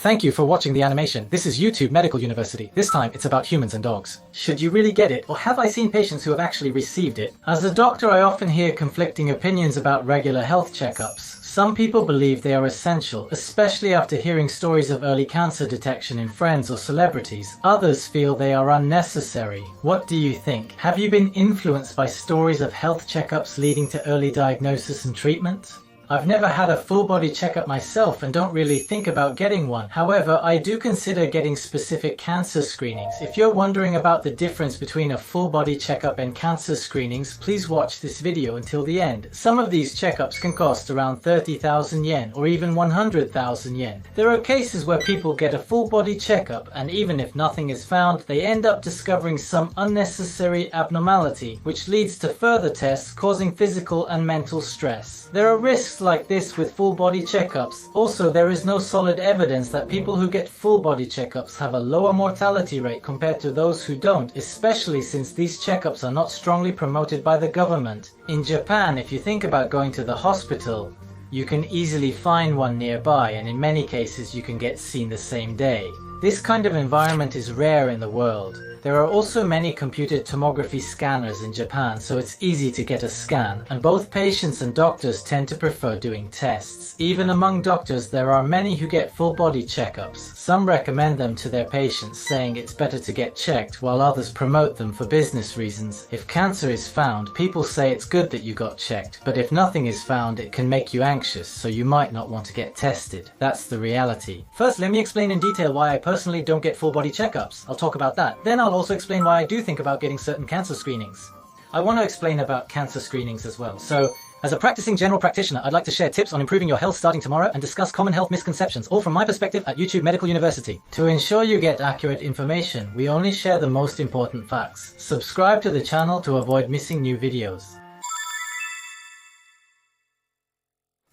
Thank you for watching the animation. This is YouTube Medical University. This time it's about humans and dogs. Should you really get it, or have I seen patients who have actually received it? As a doctor, I often hear conflicting opinions about regular health checkups. Some people believe they are essential, especially after hearing stories of early cancer detection in friends or celebrities. Others feel they are unnecessary. What do you think? Have you been influenced by stories of health checkups leading to early diagnosis and treatment? I've never had a full body checkup myself and don't really think about getting one. However, I do consider getting specific cancer screenings. If you're wondering about the difference between a full body checkup and cancer screenings, please watch this video until the end. Some of these checkups can cost around 30,000 yen or even 100,000 yen. There are cases where people get a full body checkup and even if nothing is found, they end up discovering some unnecessary abnormality, which leads to further tests causing physical and mental stress. There are risks like this with full body checkups. Also, there is no solid evidence that people who get full body checkups have a lower mortality rate compared to those who don't, especially since these checkups are not strongly promoted by the government. In Japan, if you think about going to the hospital, you can easily find one nearby, and in many cases you can get seen the same day. This kind of environment is rare in the world. There are also many computed tomography scanners in Japan, so it's easy to get a scan, and both patients and doctors tend to prefer doing tests. Even among doctors, there are many who get full body checkups. Some recommend them to their patients, saying it's better to get checked, while others promote them for business reasons. If cancer is found, people say it's good that you got checked, but if nothing is found, it can make you anxious, so you might not want to get tested. That's the reality. First, let me explain in detail why I personally don't get full body checkups. I'll talk about that. Then I'll also explain why I do think about getting certain cancer screenings. I want to explain about cancer screenings as well. So, as a practicing general practitioner, I'd like to share tips on improving your health starting tomorrow and discuss common health misconceptions, all from my perspective at YouTube Medical University. To ensure you get accurate information, we only share the most important facts. Subscribe to the channel to avoid missing new videos.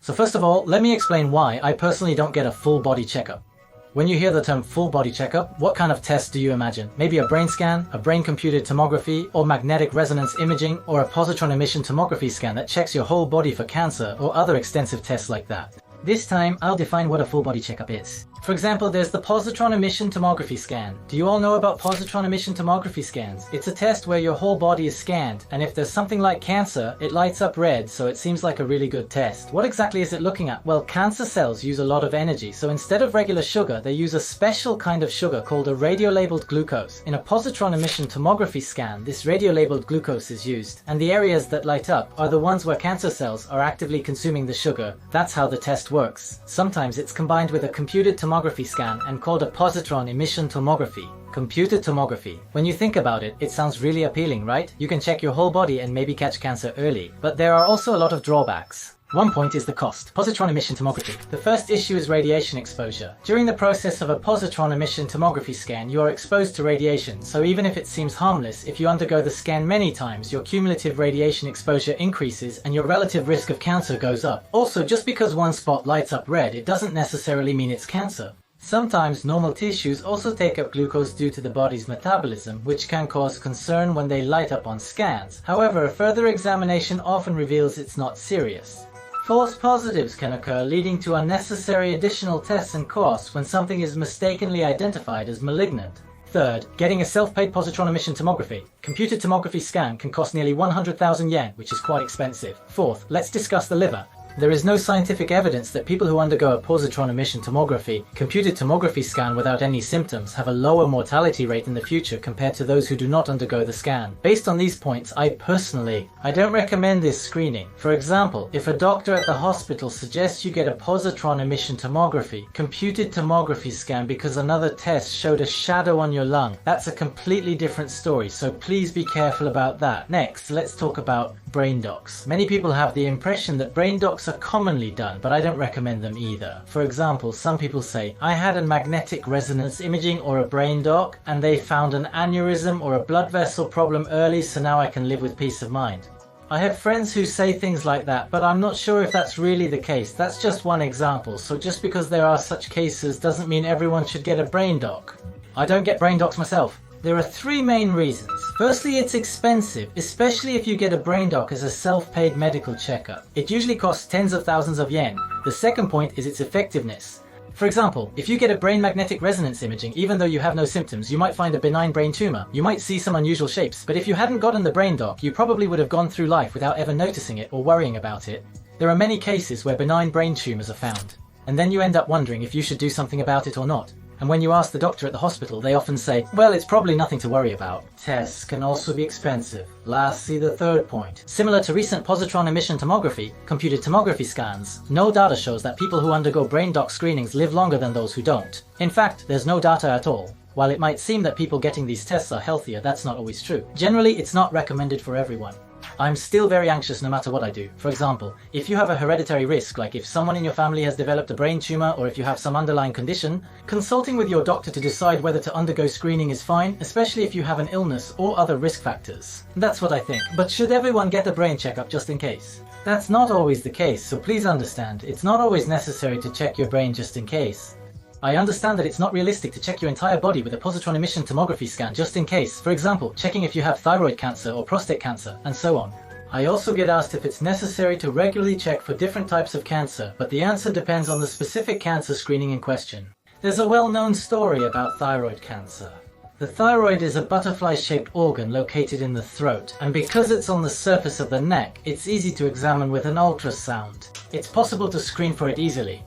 So first of all, let me explain why I personally don't get a full body checkup. When you hear the term full body checkup, what kind of test do you imagine? Maybe a brain scan, a brain computed tomography, or magnetic resonance imaging, or a positron emission tomography scan that checks your whole body for cancer, or other extensive tests like that. This time, I'll define what a full body checkup is. For example, there's the positron emission tomography scan. Do you all know about positron emission tomography scans? It's a test where your whole body is scanned, and if there's something like cancer, it lights up red, so it seems like a really good test. What exactly is it looking at? Well, cancer cells use a lot of energy, so instead of regular sugar, they use a special kind of sugar called a radiolabeled glucose. In a positron emission tomography scan, this radiolabeled glucose is used, and the areas that light up are the ones where cancer cells are actively consuming the sugar. That's how the test works. Sometimes it's combined with a computed tomography scan and called a positron emission tomography. Computed tomography. When you think about it, it sounds really appealing, right? You can check your whole body and maybe catch cancer early. But there are also a lot of drawbacks. One point is the cost. Positron emission tomography. The first issue is radiation exposure. During the process of a positron emission tomography scan, you are exposed to radiation, so even if it seems harmless, if you undergo the scan many times, your cumulative radiation exposure increases and your relative risk of cancer goes up. Also, just because one spot lights up red, it doesn't necessarily mean it's cancer. Sometimes normal tissues also take up glucose due to the body's metabolism, which can cause concern when they light up on scans. However, further examination often reveals it's not serious. False positives can occur, leading to unnecessary additional tests and costs when something is mistakenly identified as malignant. Third, getting a self-paid positron emission tomography. Computed tomography scan can cost nearly 100,000 yen, which is quite expensive. Fourth, let's discuss the liver. There is no scientific evidence that people who undergo a positron emission tomography, computed tomography scan without any symptoms have a lower mortality rate in the future compared to those who do not undergo the scan. Based on these points, I don't recommend this screening. For example, if a doctor at the hospital suggests you get a positron emission tomography, computed tomography scan because another test showed a shadow on your lung, that's a completely different story, so please be careful about that. Next, let's talk about brain docs. Many people have the impression that brain docs are commonly done, but I don't recommend them either. For example, some people say, I had a magnetic resonance imaging or a brain doc, and they found an aneurysm or a blood vessel problem early, so now I can live with peace of mind. I have friends who say things like that, but I'm not sure if that's really the case. That's just one example, so just because there are such cases doesn't mean everyone should get a brain doc. I don't get brain docs myself. There are three main reasons. Firstly, it's expensive, especially if you get a brain doc as a self-paid medical checkup. It usually costs tens of thousands of yen. The second point is its effectiveness. For example, if you get a brain magnetic resonance imaging, even though you have no symptoms, you might find a benign brain tumor. You might see some unusual shapes, but if you hadn't gotten the brain doc, you probably would have gone through life without ever noticing it or worrying about it. There are many cases where benign brain tumors are found, and then you end up wondering if you should do something about it or not. And when you ask the doctor at the hospital, they often say, well, it's probably nothing to worry about. Tests can also be expensive. Lastly, the third point. Similar to recent positron emission tomography, computed tomography scans, no data shows that people who undergo brain doc screenings live longer than those who don't. In fact, there's no data at all. While it might seem that people getting these tests are healthier, that's not always true. Generally, it's not recommended for everyone. I'm still very anxious no matter what I do. For example, if you have a hereditary risk, like if someone in your family has developed a brain tumor or if you have some underlying condition, consulting with your doctor to decide whether to undergo screening is fine, especially if you have an illness or other risk factors. That's what I think. But should everyone get a brain checkup just in case? That's not always the case, so please understand, it's not always necessary to check your brain just in case. I understand that it's not realistic to check your entire body with a positron emission tomography scan just in case, for example, checking if you have thyroid cancer or prostate cancer, and so on. I also get asked if it's necessary to regularly check for different types of cancer, but the answer depends on the specific cancer screening in question. There's a well-known story about thyroid cancer. The thyroid is a butterfly-shaped organ located in the throat, and because it's on the surface of the neck, it's easy to examine with an ultrasound. It's possible to screen for it easily.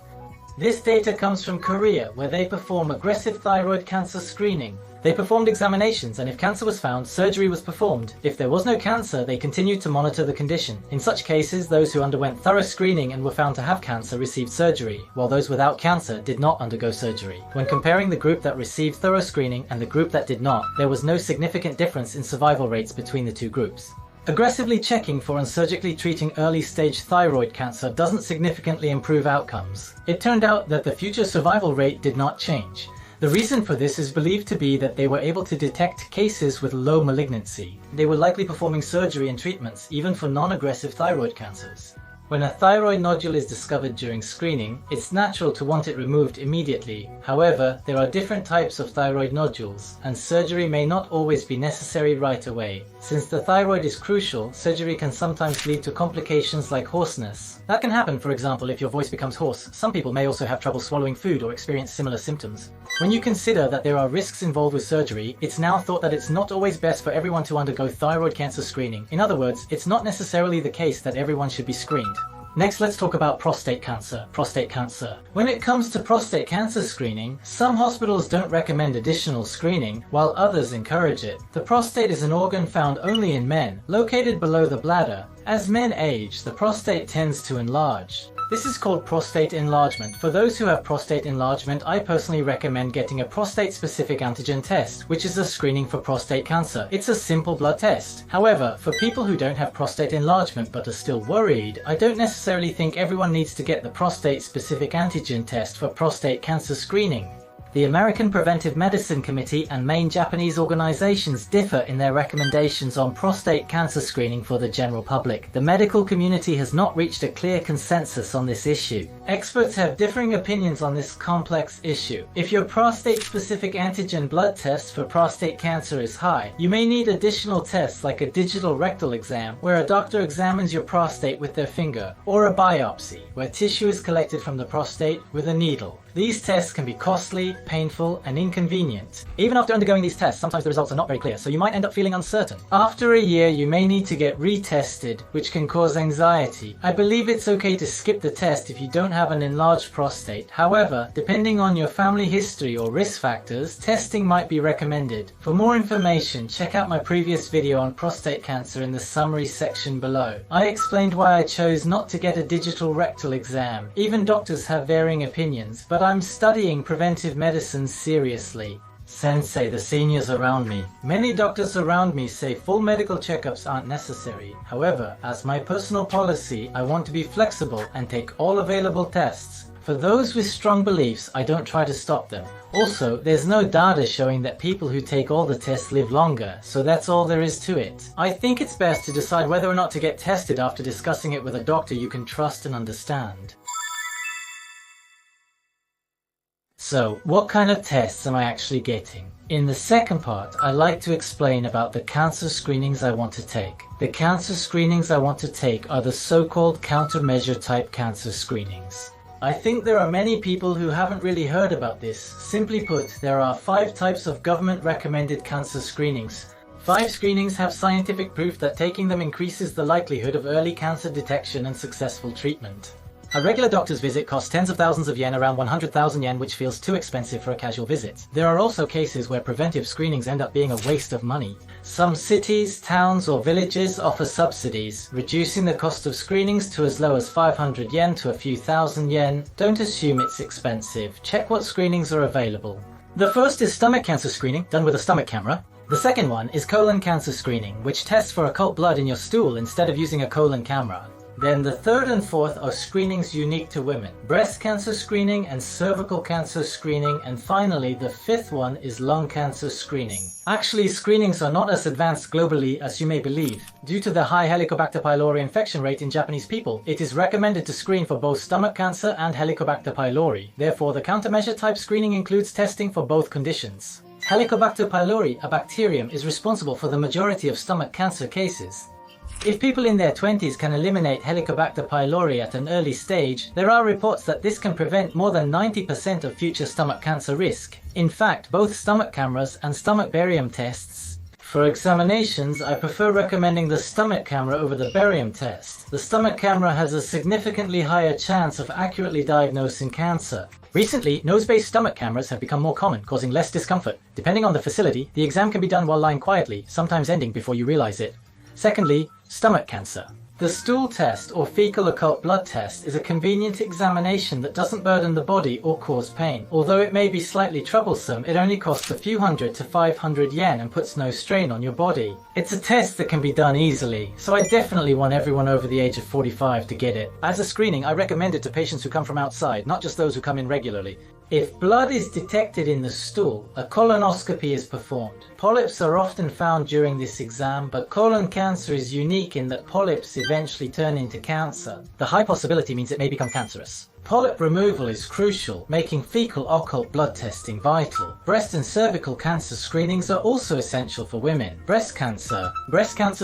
This data comes from Korea, where they perform aggressive thyroid cancer screening. They performed examinations, and if cancer was found, surgery was performed. If there was no cancer, they continued to monitor the condition. In such cases, those who underwent thorough screening and were found to have cancer received surgery, while those without cancer did not undergo surgery. When comparing the group that received thorough screening and the group that did not, there was no significant difference in survival rates between the two groups. Aggressively checking for and surgically treating early-stage thyroid cancer doesn't significantly improve outcomes. It turned out that the future survival rate did not change. The reason for this is believed to be that they were able to detect cases with low malignancy. They were likely performing surgery and treatments, even for non-aggressive thyroid cancers. When a thyroid nodule is discovered during screening, it's natural to want it removed immediately. However, there are different types of thyroid nodules, and surgery may not always be necessary right away. Since the thyroid is crucial, surgery can sometimes lead to complications like hoarseness. That can happen, for example, if your voice becomes hoarse. Some people may also have trouble swallowing food or experience similar symptoms. When you consider that there are risks involved with surgery, it's now thought that it's not always best for everyone to undergo thyroid cancer screening. In other words, it's not necessarily the case that everyone should be screened. Next, let's talk about prostate cancer. Prostate cancer. When it comes to prostate cancer screening, some hospitals don't recommend additional screening, while others encourage it. The prostate is an organ found only in men, located below the bladder. As men age, the prostate tends to enlarge. This is called prostate enlargement. For those who have prostate enlargement, I personally recommend getting a prostate-specific antigen test, which is a screening for prostate cancer. It's a simple blood test. However, for people who don't have prostate enlargement but are still worried, I don't necessarily think everyone needs to get the prostate-specific antigen test for prostate cancer screening. The American Preventive Medicine Committee and main Japanese organizations differ in their recommendations on prostate cancer screening for the general public. The medical community has not reached a clear consensus on this issue. Experts have differing opinions on this complex issue. If your prostate-specific antigen blood test for prostate cancer is high, you may need additional tests like a digital rectal exam, where a doctor examines your prostate with their finger, or a biopsy, where tissue is collected from the prostate with a needle. These tests can be costly, painful, and inconvenient. Even after undergoing these tests, sometimes the results are not very clear, so you might end up feeling uncertain. After a year, you may need to get retested, which can cause anxiety. I believe it's okay to skip the test if you don't have an enlarged prostate. However, depending on your family history or risk factors, testing might be recommended. For more information, check out my previous video on prostate cancer in the summary section below. I explained why I chose not to get a digital rectal exam. Even doctors have varying opinions, but I'm studying preventive medicine seriously. Sensei, the seniors around me. Many doctors around me say full medical checkups aren't necessary. However, as my personal policy, I want to be flexible and take all available tests. For those with strong beliefs, I don't try to stop them. Also, there's no data showing that people who take all the tests live longer, so that's all there is to it. I think it's best to decide whether or not to get tested after discussing it with a doctor you can trust and understand. So, what kind of tests am I actually getting? In the second part, I'd like to explain about the cancer screenings I want to take. The cancer screenings I want to take are the so-called countermeasure type cancer screenings. I think there are many people who haven't really heard about this. Simply put, there are 5 types of government-recommended cancer screenings. 5 screenings have scientific proof that taking them increases the likelihood of early cancer detection and successful treatment. A regular doctor's visit costs tens of thousands of yen, around 100,000 yen, which feels too expensive for a casual visit. There are also cases where preventive screenings end up being a waste of money. Some cities, towns, or villages offer subsidies, reducing the cost of screenings to as low as 500 yen to a few thousand yen. Don't assume it's expensive. Check what screenings are available. The first is stomach cancer screening, done with a stomach camera. The second one is colon cancer screening, which tests for occult blood in your stool instead of using a colon camera. Then the third and fourth are screenings unique to women, breast cancer screening and cervical cancer screening, and finally the fifth one is lung cancer screening. Actually, screenings are not as advanced globally as you may believe. Due to the high Helicobacter pylori infection rate in Japanese people, it is recommended to screen for both stomach cancer and Helicobacter pylori. Therefore, the countermeasure type screening includes testing for both conditions. Helicobacter pylori, a bacterium, is responsible for the majority of stomach cancer cases. If people in their 20s can eliminate Helicobacter pylori at an early stage, there are reports that this can prevent more than 90% of future stomach cancer risk. In fact, both stomach cameras and stomach barium tests. For examinations, I prefer recommending the stomach camera over the barium test. The stomach camera has a significantly higher chance of accurately diagnosing cancer. Recently, nose-based stomach cameras have become more common, causing less discomfort. Depending on the facility, the exam can be done while lying quietly, sometimes ending before you realize it. Secondly, stomach cancer. The stool test or fecal occult blood test is a convenient examination that doesn't burden the body or cause pain. Although it may be slightly troublesome, it only costs a few hundred to 500 yen and puts no strain on your body. It's a test that can be done easily, so I definitely want everyone over the age of 45 to get it. As a screening, I recommend it to patients who come from outside, not just those who come in regularly. If blood is detected in the stool, a colonoscopy is performed. Polyps are often found during this exam, but colon cancer is unique in that polyps eventually turn into cancer. The high possibility means it may become cancerous. Polyp removal is crucial, making fecal occult blood testing vital. Breast and cervical cancer screenings are also essential for women. Breast cancer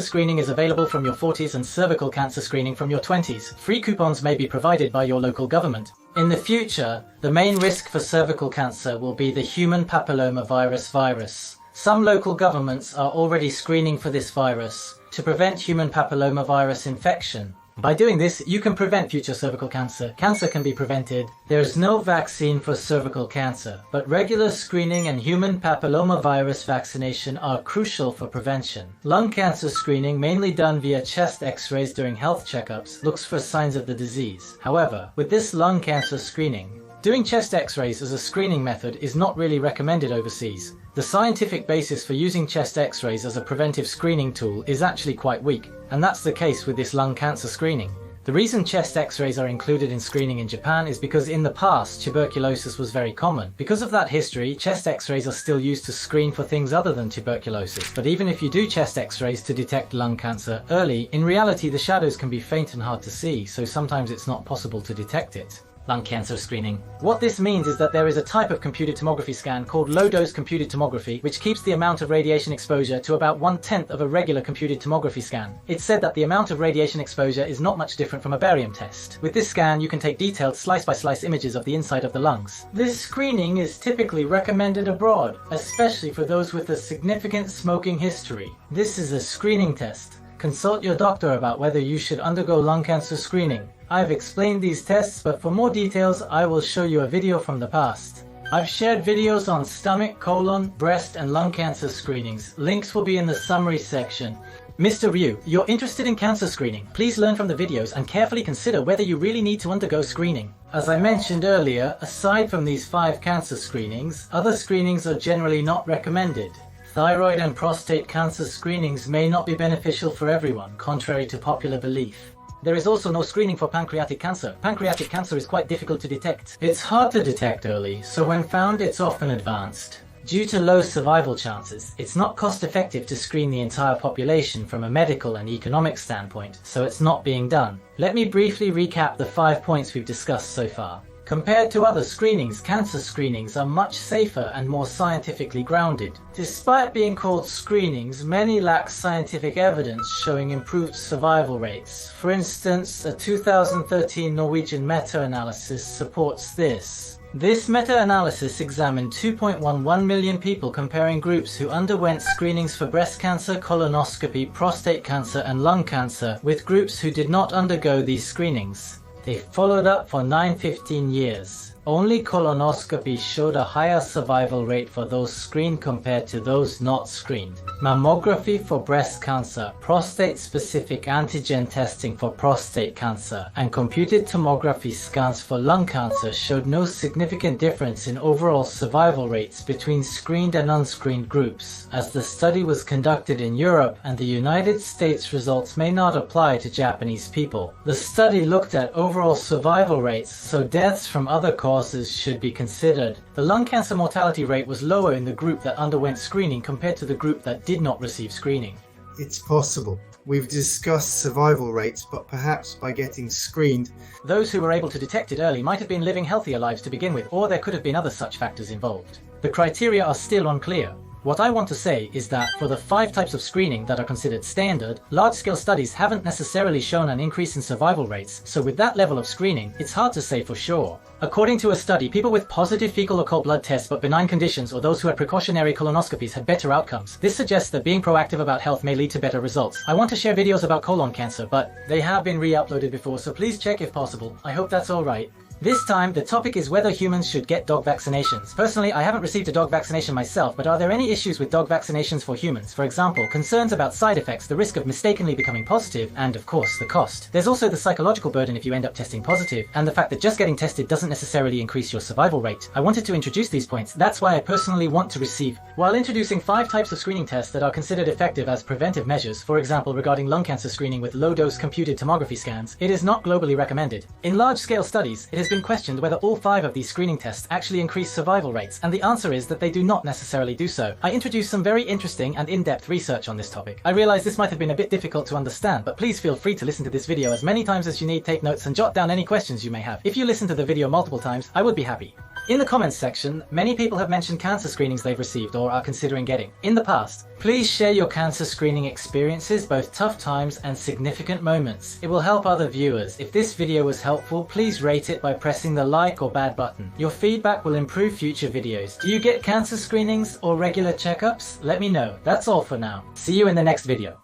screening is available from your 40s and cervical cancer screening from your 20s. Free coupons may be provided by your local government. In the future, the main risk for cervical cancer will be the human papillomavirus virus. Some local governments are already screening for this virus to prevent human papillomavirus infection. By doing this, you can prevent future cervical cancer. Cancer can be prevented. There is no vaccine for cervical cancer, but regular screening and human papillomavirus vaccination are crucial for prevention. Lung cancer screening, mainly done via chest x-rays during health checkups, looks for signs of the disease. However, with this lung cancer screening, doing chest x-rays as a screening method is not really recommended overseas. The scientific basis for using chest x-rays as a preventive screening tool is actually quite weak, and that's the case with this lung cancer screening. The reason chest x-rays are included in screening in Japan is because in the past, tuberculosis was very common. Because of that history, chest x-rays are still used to screen for things other than tuberculosis. But even if you do chest x-rays to detect lung cancer early, in reality the shadows can be faint and hard to see, so sometimes it's not possible to detect it. Lung cancer screening. What this means is that there is a type of computed tomography scan called low-dose computed tomography, which keeps the amount of radiation exposure to about 1/10 of a regular computed tomography scan. It's said that the amount of radiation exposure is not much different from a barium test. With this scan, you can take detailed slice-by-slice images of the inside of the lungs. This screening is typically recommended abroad, especially for those with a significant smoking history. This is a screening test. Consult your doctor about whether you should undergo lung cancer screening. I've explained these tests, but for more details, I will show you a video from the past. I've shared videos on stomach, colon, breast, and lung cancer screenings. Links will be in the summary section. Mr. Ryu, you're interested in cancer screening. Please learn from the videos and carefully consider whether you really need to undergo screening. As I mentioned earlier, aside from these 5 cancer screenings, other screenings are generally not recommended. Thyroid and prostate cancer screenings may not be beneficial for everyone, contrary to popular belief. There is also no screening for pancreatic cancer. Pancreatic cancer is quite difficult to detect. It's hard to detect early, so when found it's often advanced. Due to low survival chances, it's not cost-effective to screen the entire population from a medical and economic standpoint, so it's not being done. Let me briefly recap the 5 points we've discussed so far. Compared to other screenings, cancer screenings are much safer and more scientifically grounded. Despite being called screenings, many lack scientific evidence showing improved survival rates. For instance, a 2013 Norwegian meta-analysis supports this. This meta-analysis examined 2.11 million people comparing groups who underwent screenings for breast cancer, colonoscopy, prostate cancer and lung cancer with groups who did not undergo these screenings. They followed up for 15 years. Only colonoscopy showed a higher survival rate for those screened compared to those not screened. Mammography for breast cancer, prostate-specific antigen testing for prostate cancer, and computed tomography scans for lung cancer showed no significant difference in overall survival rates between screened and unscreened groups. As the study was conducted in Europe and the United States, results may not apply to Japanese people. The study looked at overall survival rates, so deaths from other causes should be considered. The lung cancer mortality rate was lower in the group that underwent screening compared to the group that did not receive screening. It's possible. We've discussed survival rates, but perhaps by getting screened, those who were able to detect it early might have been living healthier lives to begin with, or there could have been other such factors involved. The criteria are still unclear. What I want to say is that for the 5 types of screening that are considered standard, large-scale studies haven't necessarily shown an increase in survival rates, so with that level of screening, it's hard to say for sure. According to a study, people with positive fecal occult blood tests but benign conditions or those who had precautionary colonoscopies had better outcomes. This suggests that being proactive about health may lead to better results. I want to share videos about colon cancer, but they have been re-uploaded before, so please check if possible. I hope that's alright. This time, the topic is whether humans should get dog vaccinations. Personally, I haven't received a dog vaccination myself, but are there any issues with dog vaccinations for humans? For example, concerns about side effects, the risk of mistakenly becoming positive, and of course, the cost. There's also the psychological burden if you end up testing positive, and the fact that just getting tested doesn't necessarily increase your survival rate. I wanted to introduce these points, that's why I personally want to receive. While introducing 5 types of screening tests that are considered effective as preventive measures, for example regarding lung cancer screening with low-dose computed tomography scans, it is not globally recommended. In large-scale studies, it has been questioned whether all 5 of these screening tests actually increase survival rates, and the answer is that they do not necessarily do so. I introduced some very interesting and in-depth research on this topic. I realize this might have been a bit difficult to understand, but please feel free to listen to this video as many times as you need, take notes and jot down any questions you may have. If you listen to the video multiple times, I would be happy. In the comments section, many people have mentioned cancer screenings they've received or are considering getting in the past. Please share your cancer screening experiences, both tough times and significant moments. It will help other viewers. If this video was helpful, please rate it by pressing the like or bad button. Your feedback will improve future videos. Do you get cancer screenings or regular checkups? Let me know. That's all for now. See you in the next video.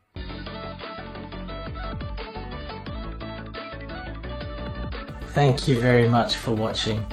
Thank you very much for watching.